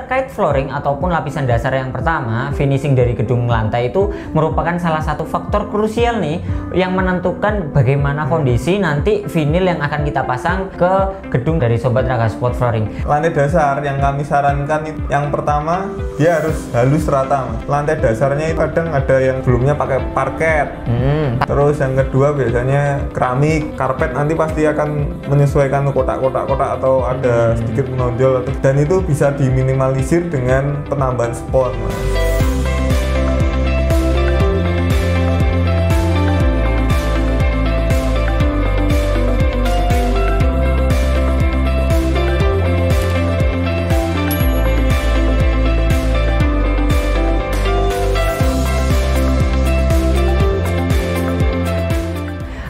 terkait flooring ataupun lapisan dasar yang pertama, finishing dari gedung lantai itu merupakan salah satu faktor krusial nih yang menentukan bagaimana kondisi nanti vinil yang akan kita pasang ke gedung dari Sobat Raga Sport Flooring. Lantai dasar yang kami sarankan itu, yang pertama dia harus halus rata, Mas. Lantai dasarnya itu kadang ada yang sebelumnya pakai parket. Terus yang kedua biasanya keramik, karpet nanti pasti akan menyesuaikan kotak-kotak atau ada sedikit menonjol, dan itu bisa diminimalisir dengan penambahan spons, Mas.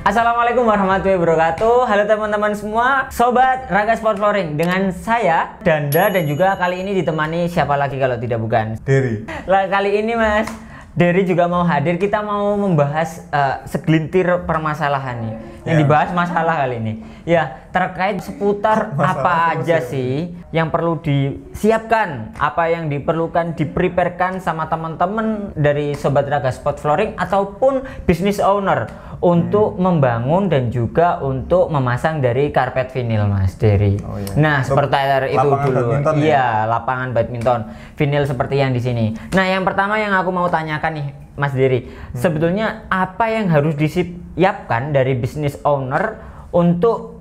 Assalamualaikum warahmatullahi wabarakatuh. Halo teman-teman semua, Sobat Raga Sport Flooring. Dengan saya Danda, dan juga kali ini ditemani siapa lagi kalau tidak bukan Dery. Kali ini Mas Dery juga mau hadir. Kita mau membahas segelintir permasalahan nih. Yang dibahas masalah kali ini ya terkait seputar apa aja sih yang perlu disiapkan, apa yang diperlukan dipreparekan sama teman-teman dari Sobat Raga Sport Flooring ataupun business owner untuk membangun dan juga untuk memasang dari karpet vinil, Mas Dery. Nah, seperti itu dulu. Iya, lapangan badminton vinil seperti yang di sini. Nah, yang pertama yang aku mau tanyakan nih, Mas Dery, sebetulnya apa yang harus disiapkan dari business owner untuk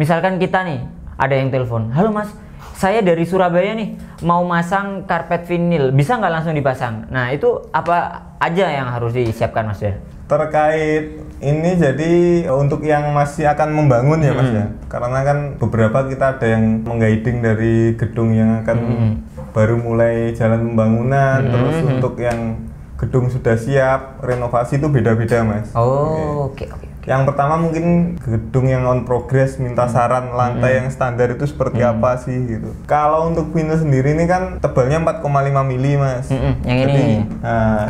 misalkan kita nih ada yang telepon, halo Mas, saya dari Surabaya nih mau masang karpet vinil, bisa nggak langsung dipasang? Nah, itu apa aja yang harus disiapkan, Mas Dery? Terkait ini, jadi untuk yang masih akan membangun ya Mas ya, karena kan beberapa kita ada yang mengguiding dari gedung yang akan baru mulai jalan pembangunan, terus untuk yang gedung sudah siap renovasi itu beda-beda Mas. Oke. Yang pertama mungkin gedung yang on progress, minta saran lantai yang standar itu seperti apa sih gitu. Kalau untuk vinil sendiri ini kan tebalnya 4,5 mili Mas. Yang jadi, ini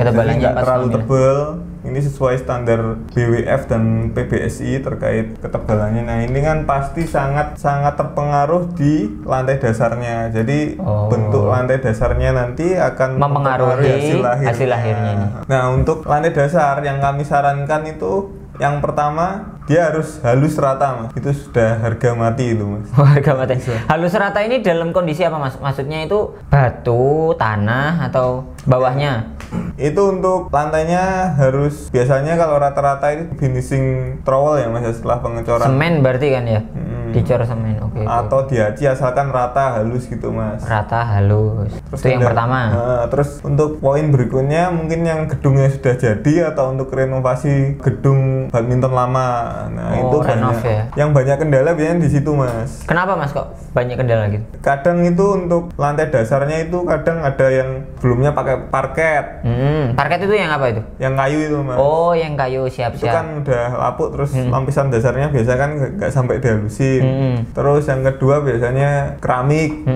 ketebalannya nggak terlalu tebal. Ini sesuai standar BWF dan PBSI terkait ketebalannya. Nah, ini kan pasti sangat terpengaruh di lantai dasarnya. Jadi bentuk lantai dasarnya nanti akan mempengaruhi hasil lahirnya ini. Nah, untuk lantai dasar yang kami sarankan itu yang pertama dia harus halus rata Mas. Itu sudah harga mati itu Mas. Harga mati. Halus rata ini dalam kondisi apa Mas? Maksudnya itu batu, tanah atau bawahnya? Itu untuk lantainya harus, biasanya kalau rata-rata itu finishing trowel ya Mas, setelah pengecoran. Semen berarti kan ya? Dicor semen, oke. Atau diaci asalkan rata halus gitu Mas. Rata halus. Terus itu yang pertama. Terus untuk poin berikutnya mungkin yang gedungnya sudah jadi atau untuk renovasi gedung badminton lama. Nah, itu banyak. Ya? Yang banyak kendala biasanya di situ Mas. Kenapa Mas kok banyak kendala gitu? Kadang itu untuk lantai dasarnya itu kadang ada yang sebelumnya pakai parket. Parket itu yang apa itu? Yang kayu itu Mas. Oh, yang kayu, siap. Itu kan udah lapuk, terus lapisan dasarnya biasa kan nggak sampai dihalusin. Terus yang kedua biasanya keramik.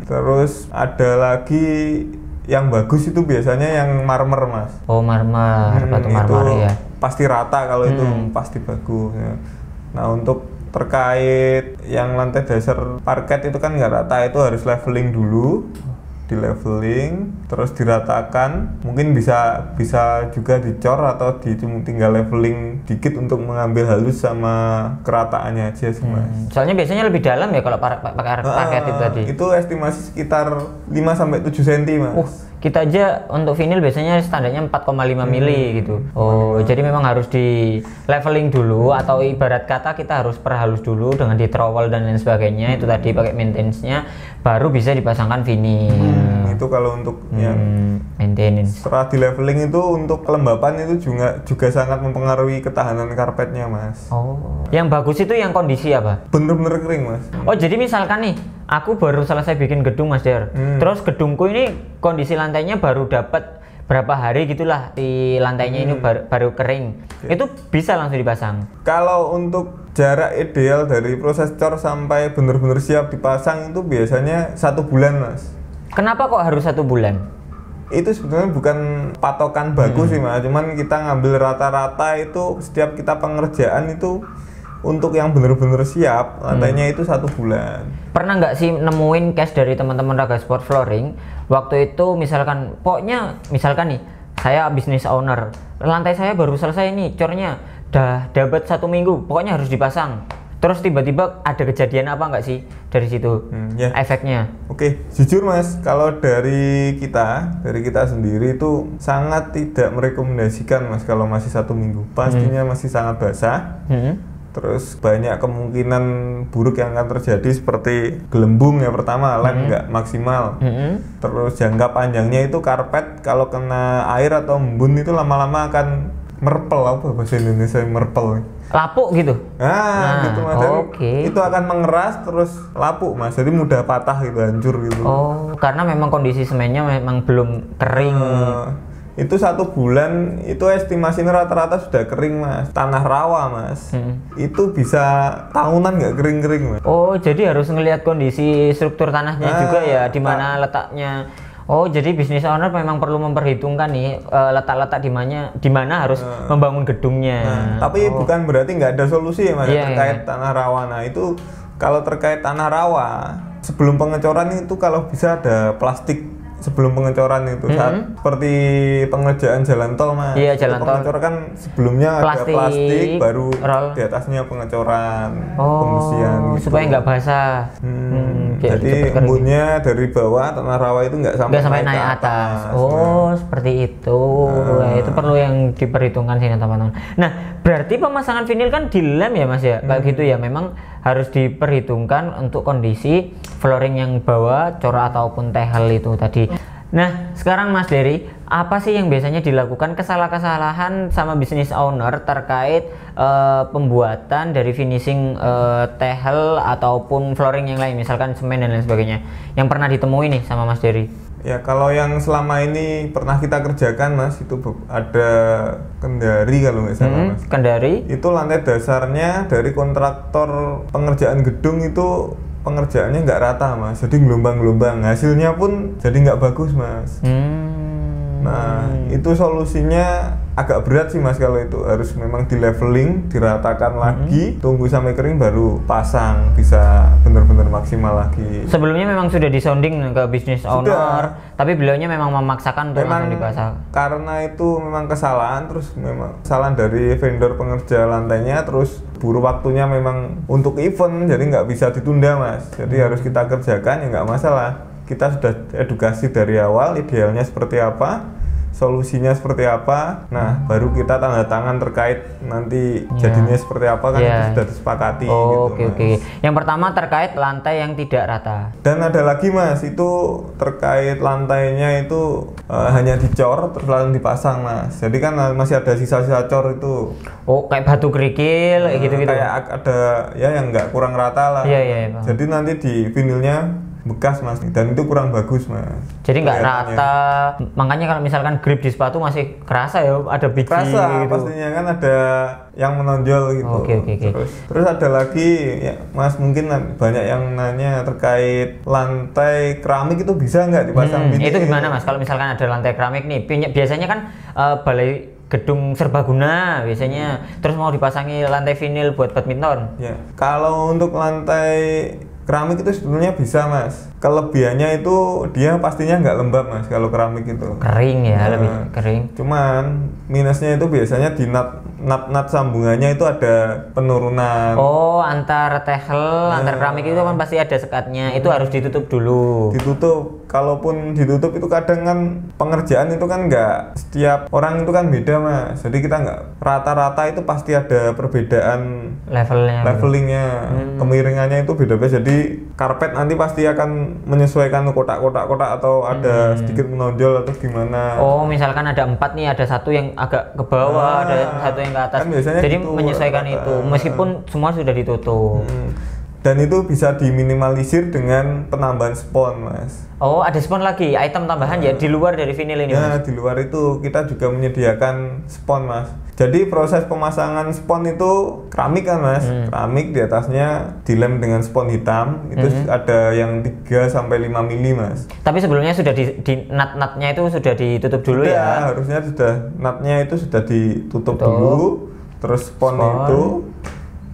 Terus ada lagi yang bagus itu biasanya yang marmer Mas. Oh, marmer, batu marmer ya. Pasti rata kalau itu, pasti bagus ya. Nah, untuk terkait yang lantai dasar parket itu kan nggak rata, itu harus leveling dulu, di leveling terus diratakan, mungkin bisa juga dicor atau tinggal leveling dikit untuk mengambil halus sama kerataannya aja sih Mas. Soalnya biasanya lebih dalam ya kalau pakai parket itu tadi. Itu estimasi sekitar 5-7 cm Mas. Kita aja untuk vinil biasanya standarnya 4,5 mili gitu. Jadi memang harus di leveling dulu, atau ibarat kata kita harus perhalus dulu dengan di trowel dan lain sebagainya. Itu tadi pakai maintenance-nya baru bisa dipasangkan vinil. Itu kalau untuk yang maintenance. Setelah di leveling itu untuk kelembapan itu juga sangat mempengaruhi ketahanan karpetnya Mas. Yang bagus itu yang kondisi apa? Bener-bener kering Mas. Jadi misalkan nih aku baru selesai bikin gedung Mas Der, terus gedungku ini kondisi lantainya baru dapat berapa hari gitulah, di lantainya ini baru kering, itu bisa langsung dipasang. Kalau untuk jarak ideal dari proses cor sampai bener-bener siap dipasang itu biasanya 1 bulan Mas. Kenapa kok harus 1 bulan? Itu sebenarnya bukan patokan bagus sih Mas, cuman kita ngambil rata-rata itu setiap kita pengerjaan itu untuk yang bener-bener siap lantainya itu 1 bulan. Pernah nggak sih nemuin case dari teman-teman Raga Sport Flooring waktu itu misalkan pokoknya misalkan nih saya bisnis owner, lantai saya baru selesai nih cornya, udah dapat 1 minggu, pokoknya harus dipasang. Terus tiba-tiba ada kejadian apa nggak sih dari situ efeknya? Oke, jujur Mas, kalau dari kita sendiri itu sangat tidak merekomendasikan Mas kalau masih 1 minggu. Pastinya masih sangat basah. Terus banyak kemungkinan buruk yang akan terjadi seperti gelembung ya pertama, lem nggak maksimal. Terus jangka panjangnya itu karpet kalau kena air atau embun itu lama-lama akan merpel, apa bahasa Indonesia merpel? Lapuk gitu. Nah gitu Mas. Itu akan mengeras terus lapuk Mas. Jadi mudah patah gitu, hancur gitu. Oh, karena memang kondisi semennya memang belum kering. Itu 1 bulan itu estimasinya rata-rata sudah kering Mas. Tanah rawa Mas. Itu bisa tahunan nggak kering-kering Mas. Oh, jadi harus ngelihat kondisi struktur tanahnya juga ya, di mana letaknya. Oh, jadi bisnis owner memang perlu memperhitungkan nih letak-letak di mana harus membangun gedungnya. Tapi bukan berarti nggak ada solusi ya Mas terkait tanah rawa. Nah, itu kalau terkait tanah rawa, sebelum pengecoran itu kalau bisa ada plastik sebelum pengecoran itu saat seperti pengerjaan jalan tol Mas. Iya, jalan tol. Pengecoran kan sebelumnya ada plastik baru di atasnya pengecoran, pembersihan gitu. Supaya nggak basah. Jadi embunnya dari bawah tanah rawa itu nggak sampai naik atas. Oh, seperti itu. Ya, itu perlu yang diperhitungkan sih teman-teman. Nah, berarti pemasangan vinil kan dilem ya Mas ya, kayak gitu ya. Memang harus diperhitungkan untuk kondisi flooring yang bawah corak ataupun tehel itu tadi. Nah, sekarang Mas Dery, apa sih yang biasanya dilakukan kesalahan-kesalahan sama bisnis owner terkait pembuatan dari finishing tehel ataupun flooring yang lain, misalkan semen dan lain sebagainya, yang pernah ditemui nih sama Mas Dery? Ya, kalau yang selama ini pernah kita kerjakan Mas, itu ada Kendari kalau nggak salah Mas. Kendari? Itu lantai dasarnya dari kontraktor pengerjaan gedung itu pengerjaannya nggak rata Mas, jadi gelombang-gelombang, hasilnya pun jadi nggak bagus Mas. Nah, itu solusinya agak berat sih Mas kalau itu, harus memang di leveling, diratakan lagi, tunggu sampai kering baru pasang, bisa benar-benar maksimal lagi. Sebelumnya memang sudah disounding ke bisnis owner, tapi beliaunya memang memaksakan untuk langsung dipasang. Karena itu memang kesalahan, terus memang kesalahan dari vendor pengerja lantainya, terus buru waktunya memang untuk event, jadi nggak bisa ditunda Mas. Jadi harus kita kerjakan, ya nggak masalah. Kita sudah edukasi dari awal, idealnya seperti apa, solusinya seperti apa. Nah, baru kita tanda tangan terkait nanti jadinya seperti apa kan itu sudah disepakati gitu. Oke. Yang pertama terkait lantai yang tidak rata. Dan ada lagi Mas, itu terkait lantainya itu hanya dicor terus lalu dipasang Mas. Jadi kan masih ada sisa-sisa cor itu. Oh, kayak batu kerikil gitu-gitu. Kayak ada ya yang nggak kurang rata lah. Iya. Jadi nanti di vinilnya bekas Mas, dan itu kurang bagus Mas. Jadi nggak rata, makanya kalau misalkan grip di sepatu masih kerasa ya, ada biji kerasa, gitu. Pastinya kan ada yang menonjol gitu. Oke. Terus ada lagi ya Mas, mungkin banyak yang nanya terkait lantai keramik itu bisa nggak dipasang vinil? Itu gimana Mas? Kalau misalkan ada lantai keramik nih, biasanya kan balai gedung serbaguna biasanya, terus mau dipasangi lantai vinil buat badminton. Ya, kalau untuk lantai keramik itu sebenarnya bisa Mas. Kelebihannya itu dia pastinya nggak lembab Mas kalau keramik itu. Kering ya, lebih kering. Cuman minusnya itu biasanya di nat sambungannya itu ada penurunan. Oh, antar tehel, antar keramik itu kan pasti ada sekatnya. Itu harus ditutup dulu. Ditutup. Kalaupun ditutup itu kadang kan pengerjaan itu kan nggak setiap orang itu kan beda Mas. Jadi kita nggak rata-rata itu pasti ada perbedaan levelingnya, kemiringannya itu beda-beda. Jadi karpet nanti pasti akan menyesuaikan kotak-kotak atau ada sedikit menonjol atau gimana. Oh, misalkan ada 4 nih, ada satu yang agak ke bawah, ada satu yang ke atas. Kan jadi gitu, menyesuaikan itu meskipun semua sudah ditutup. Dan itu bisa diminimalisir dengan penambahan spon Mas. Oh, ada spon lagi, item tambahan ya di luar dari vinil ini ya, Mas? Di luar itu kita juga menyediakan spon Mas. Jadi proses pemasangan spon itu keramik kan Mas, keramik di atasnya dilem dengan spon hitam, itu ada yang 3-5 mili Mas. Tapi sebelumnya sudah di nut-nutnya itu sudah ditutup dulu ya? Harusnya sudah nutnya itu sudah ditutup dulu, terus spon itu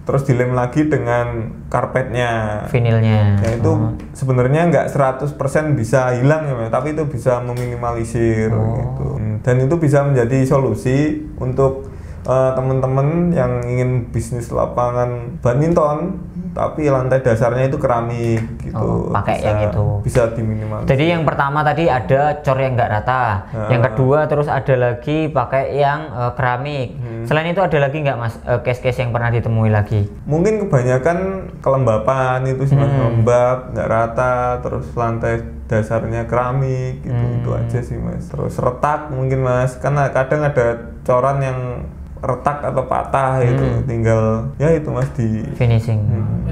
terus dilem lagi dengan karpetnya, vinilnya. Ya itu sebenarnya nggak 100% bisa hilang ya Mas, tapi itu bisa meminimalisir gitu. Dan itu bisa menjadi solusi untuk teman-teman yang ingin bisnis lapangan badminton tapi lantai dasarnya itu keramik gitu. Pakai yang itu. Bisa diminimalisir. Jadi yang pertama tadi ada cor yang nggak rata. Yang kedua terus ada lagi pakai yang keramik. Selain itu ada lagi nggak Mas case-case yang pernah ditemui lagi? Mungkin kebanyakan kelembapan itu sih Mas, lembab, nggak rata, terus lantai dasarnya keramik gitu. Itu aja sih Mas. Terus retak mungkin Mas, karena kadang ada coran yang retak atau patah itu, tinggal ya itu Mas di finishing.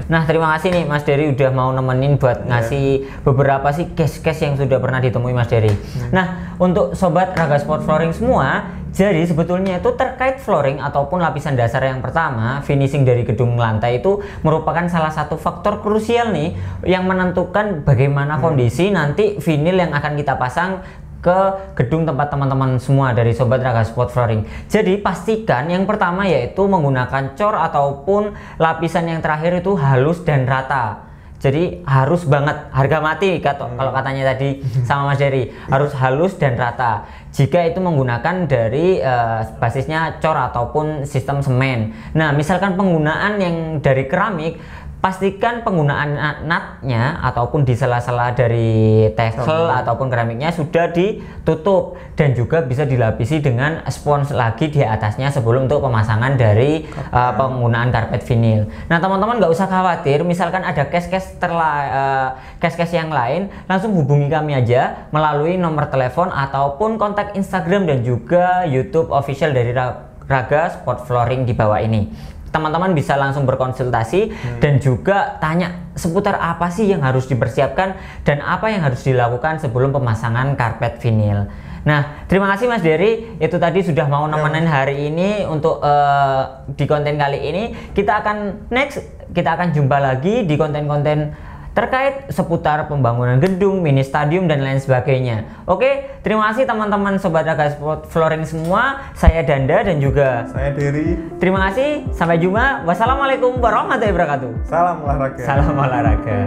Nah terima kasih nih Mas Dery udah mau nemenin buat ngasih beberapa sih case-case yang sudah pernah ditemui Mas Dery. Nah untuk sobat Raga Sport Flooring semua, jadi sebetulnya itu terkait flooring ataupun lapisan dasar yang pertama, finishing dari gedung lantai itu merupakan salah satu faktor krusial nih yang menentukan bagaimana kondisi nanti vinil yang akan kita pasang ke gedung tempat teman-teman semua dari sobat Raga Sport Flooring. Jadi pastikan yang pertama yaitu menggunakan cor ataupun lapisan yang terakhir itu halus dan rata. Jadi harus banget, harga mati kalau katanya tadi sama Mas Dery, harus halus dan rata. Jika itu menggunakan dari basisnya cor ataupun sistem semen. Nah misalkan penggunaan yang dari keramik, pastikan penggunaan nutnya ataupun di sela-sela dari tekstil ataupun keramiknya sudah ditutup dan juga bisa dilapisi dengan spons lagi di atasnya sebelum untuk pemasangan dari penggunaan karpet vinil. Nah teman-teman nggak usah khawatir, misalkan ada case-case yang lain, langsung hubungi kami aja melalui nomor telepon ataupun kontak Instagram dan juga YouTube official dari Raga Sport Flooring di bawah ini. Teman-teman bisa langsung berkonsultasi dan juga tanya seputar apa sih yang harus dipersiapkan dan apa yang harus dilakukan sebelum pemasangan karpet vinil. Nah, terima kasih Mas Dery, itu tadi sudah mau nemenin hari ini untuk di konten kali ini. Kita akan jumpa lagi di konten-konten terkait seputar pembangunan gedung, mini stadium dan lain sebagainya. Oke, terima kasih teman-teman sobat Raga Sport Flooring semua. Saya Danda dan juga saya Dery. Terima kasih, sampai jumpa. Wassalamualaikum warahmatullahi wabarakatuh. Salam olahraga. Salam olahraga.